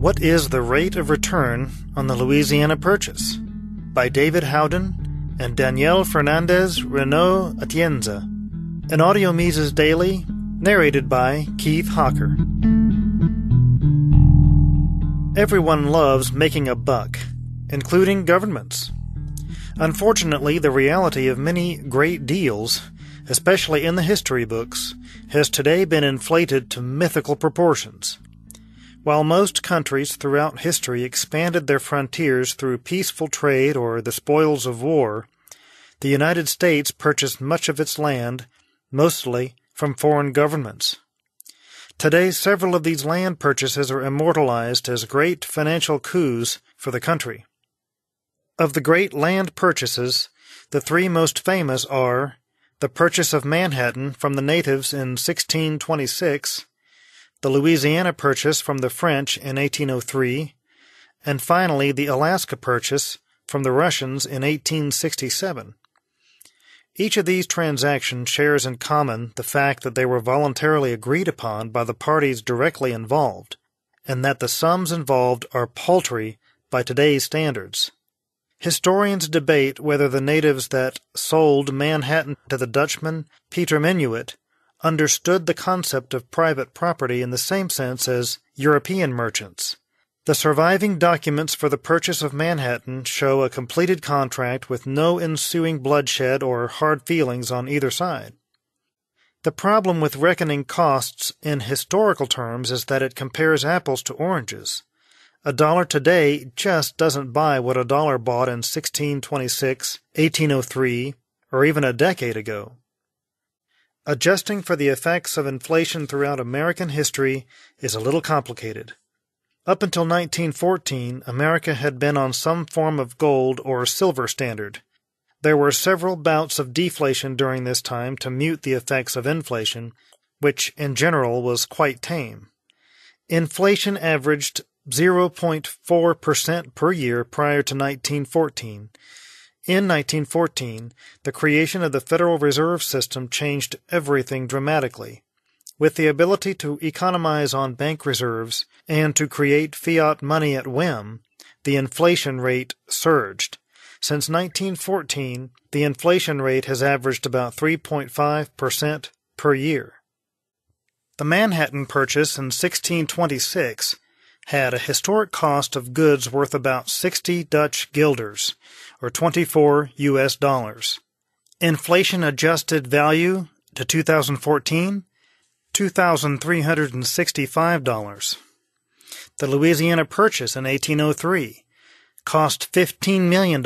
What is the rate of return on the Louisiana Purchase? By David Howden and Danielle Fernandez Renaud Atienza. An Audio Mises Daily, narrated by Keith Hawker. Everyone loves making a buck, including governments. Unfortunately, the reality of many great deals, especially in the history books, has today been inflated to mythical proportions. While most countries throughout history expanded their frontiers through peaceful trade or the spoils of war, the United States purchased much of its land, mostly from foreign governments. Today, several of these land purchases are immortalized as great financial coups for the country. Of the great land purchases, the three most famous are the purchase of Manhattan from the natives in 1626, the Louisiana Purchase from the French in 1803, and finally the Alaska Purchase from the Russians in 1867. Each of these transactions shares in common the fact that they were voluntarily agreed upon by the parties directly involved, and that the sums involved are paltry by today's standards. Historians debate whether the natives that sold Manhattan to the Dutchman Peter Minuit understood the concept of private property in the same sense as European merchants. The surviving documents for the purchase of Manhattan show a completed contract with no ensuing bloodshed or hard feelings on either side. The problem with reckoning costs in historical terms is that it compares apples to oranges. A dollar today just doesn't buy what a dollar bought in 1626, 1803, or even a decade ago. Adjusting for the effects of inflation throughout American history is a little complicated. Up until 1914, America had been on some form of gold or silver standard. There were several bouts of deflation during this time to mute the effects of inflation, which in general was quite tame. Inflation averaged 0.4% per year prior to 1914. In 1914, the creation of the Federal Reserve System changed everything dramatically. With the ability to economize on bank reserves and to create fiat money at whim, the inflation rate surged. Since 1914, the inflation rate has averaged about 3.5% per year. The Manhattan Purchase in 1626 had a historic cost of goods worth about 60 Dutch guilders, or 24 U.S. dollars. Inflation-adjusted value to 2014, $2,365. The Louisiana Purchase in 1803 cost $15 million.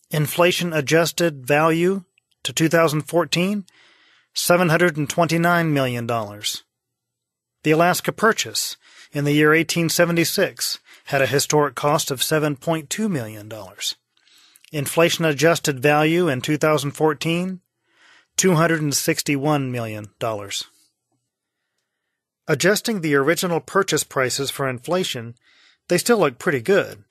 Inflation-adjusted value to 2014, $729 million. The Alaska Purchase in the year 1876 had a historic cost of $7.2 million. Inflation-adjusted value in 2014, $261 million. Adjusting the original purchase prices for inflation, they still look pretty good.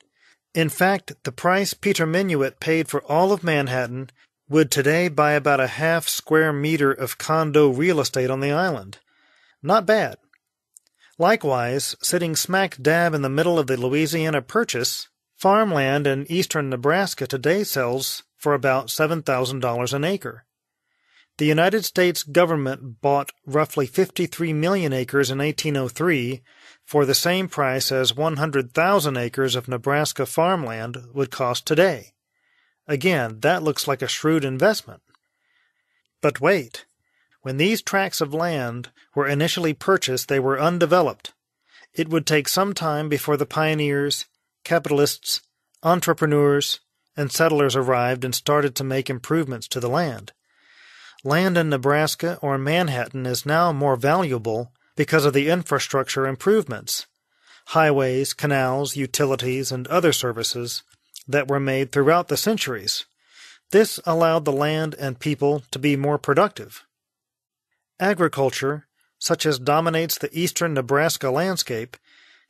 In fact, the price Peter Minuit paid for all of Manhattan would today buy about a half square meter of condo real estate on the island. Not bad. Likewise, sitting smack dab in the middle of the Louisiana Purchase, farmland in eastern Nebraska today sells for about $7,000 an acre. The United States government bought roughly 53 million acres in 1803 for the same price as 100,000 acres of Nebraska farmland would cost today. Again, that looks like a shrewd investment. But wait. When these tracts of land were initially purchased, they were undeveloped. It would take some time before the pioneers, capitalists, entrepreneurs, and settlers arrived and started to make improvements to the land. Land in Nebraska or Manhattan is now more valuable because of the infrastructure improvements, highways, canals, utilities, and other services that were made throughout the centuries. This allowed the land and people to be more productive. Agriculture, such as dominates the eastern Nebraska landscape,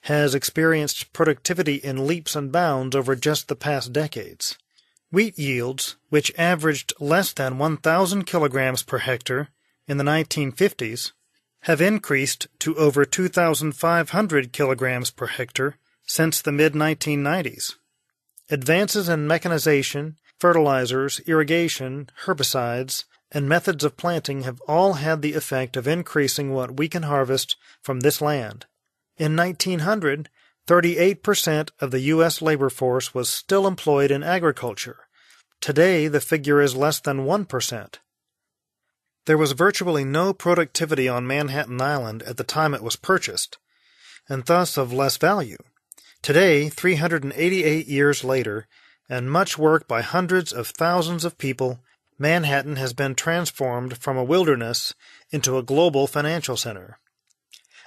has experienced productivity in leaps and bounds over just the past decades. Wheat yields, which averaged less than 1,000 kilograms per hectare in the 1950s, have increased to over 2,500 kilograms per hectare since the mid-1990s. Advances in mechanization, fertilizers, irrigation, herbicides, and methods of planting have all had the effect of increasing what we can harvest from this land. In 1900, 38% of the U.S. labor force was still employed in agriculture. Today, the figure is less than 1%. There was virtually no productivity on Manhattan Island at the time it was purchased, and thus of less value. Today, 388 years later, and much work by hundreds of thousands of people, Manhattan has been transformed from a wilderness into a global financial center.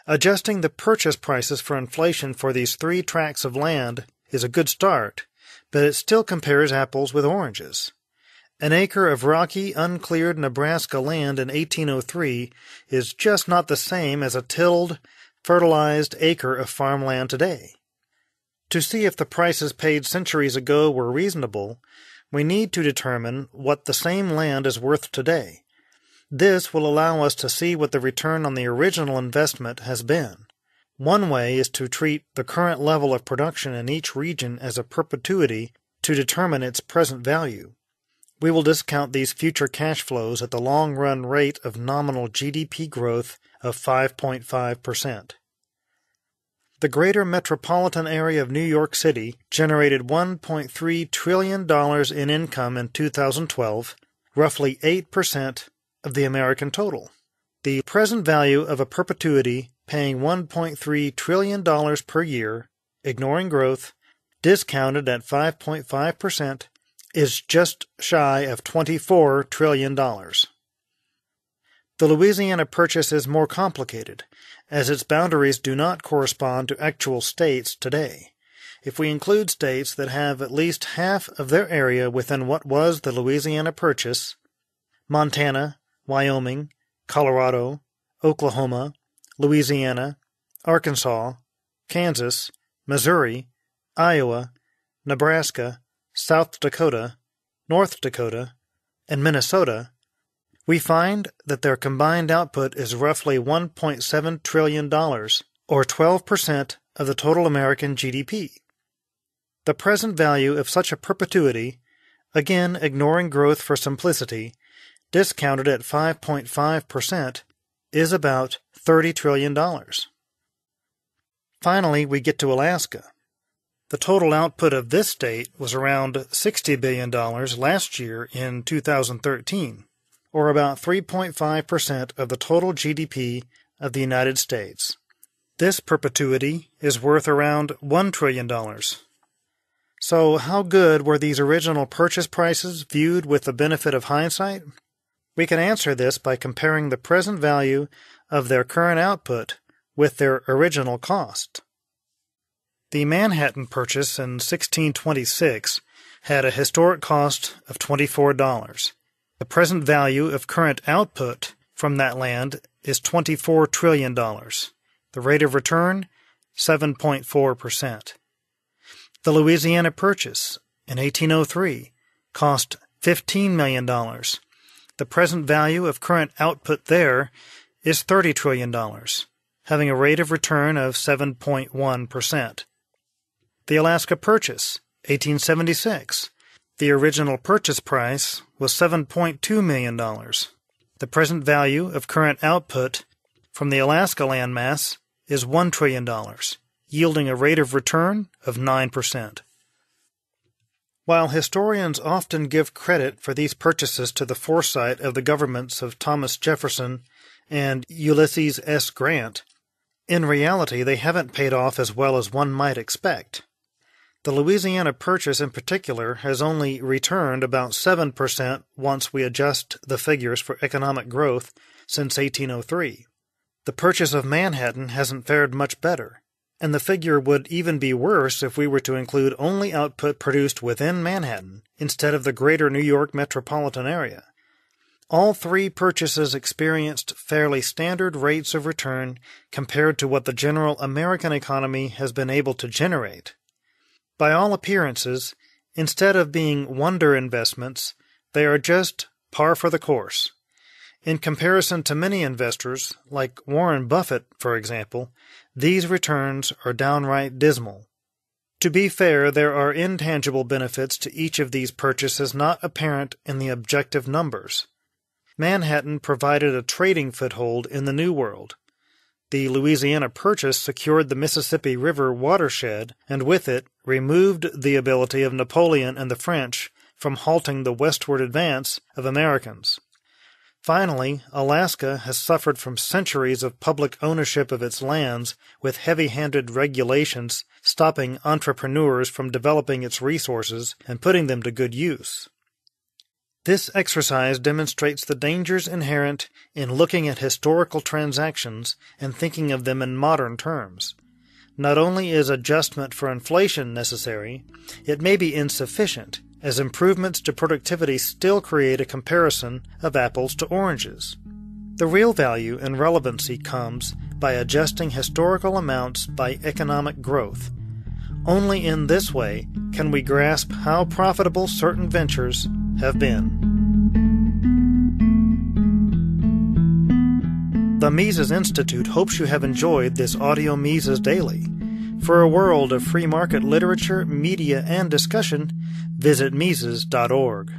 Adjusting the purchase prices for inflation for these 3 tracts of land is a good start, but it still compares apples with oranges. An acre of rocky, uncleared Nebraska land in 1803 is just not the same as a tilled, fertilized acre of farmland today. To see if the prices paid centuries ago were reasonable, we need to determine what the same land is worth today. This will allow us to see what the return on the original investment has been. One way is to treat the current level of production in each region as a perpetuity to determine its present value. We will discount these future cash flows at the long-run rate of nominal GDP growth of 5.5%. The greater metropolitan area of New York City generated $1.3 trillion in income in 2012, roughly 8% of the American total. The present value of a perpetuity paying $1.3 trillion per year, ignoring growth, discounted at 5.5%, is just shy of $24 trillion. The Louisiana Purchase is more complicated, as its boundaries do not correspond to actual states today. If we include states that have at least half of their area within what was the Louisiana Purchase, Montana, Wyoming, Colorado, Oklahoma, Louisiana, Arkansas, Kansas, Missouri, Iowa, Nebraska, South Dakota, North Dakota, and Minnesota, we find that their combined output is roughly $1.7 trillion, or 12% of the total American GDP. The present value of such a perpetuity, again ignoring growth for simplicity, discounted at 5.5%, is about $30 trillion. Finally, we get to Alaska. The total output of this state was around $60 billion last year in 2013, or about 3.5% of the total GDP of the United States. This perpetuity is worth around $1 trillion. So how good were these original purchase prices viewed with the benefit of hindsight? We can answer this by comparing the present value of their current output with their original cost. The Manhattan Purchase in 1626 had a historic cost of $24. The present value of current output from that land is $24 trillion. The rate of return, 7.4%. The Louisiana Purchase in 1803 cost $15 million. The present value of current output there is $30 trillion, having a rate of return of 7.1%. The Alaska Purchase, 1876. The original purchase price was $7.2 million. The present value of current output from the Alaska landmass is $1 trillion, yielding a rate of return of 9%. While historians often give credit for these purchases to the foresight of the governments of Thomas Jefferson and Ulysses S. Grant, in reality they haven't paid off as well as one might expect. The Louisiana Purchase in particular has only returned about 7% once we adjust the figures for economic growth since 1803. The Purchase of Manhattan hasn't fared much better, and the figure would even be worse if we were to include only output produced within Manhattan instead of the greater New York metropolitan area. All 3 purchases experienced fairly standard rates of return compared to what the general American economy has been able to generate. By all appearances, instead of being wonder investments, they are just par for the course. In comparison to many investors, like Warren Buffett, for example, these returns are downright dismal. To be fair, there are intangible benefits to each of these purchases not apparent in the objective numbers. Manhattan provided a trading foothold in the New World. The Louisiana Purchase secured the Mississippi River watershed, and with it removed the ability of Napoleon and the French from halting the westward advance of Americans. Finally, Alaska has suffered from centuries of public ownership of its lands, with heavy-handed regulations stopping entrepreneurs from developing its resources and putting them to good use. This exercise demonstrates the dangers inherent in looking at historical transactions and thinking of them in modern terms. Not only is adjustment for inflation necessary, it may be insufficient, as improvements to productivity still create a comparison of apples to oranges. The real value and relevancy comes by adjusting historical amounts by economic growth. Only in this way can we grasp how profitable certain ventures have been. The Mises Institute hopes you have enjoyed this audio Mises Daily. For a world of free market literature, media, and discussion, visit Mises.org.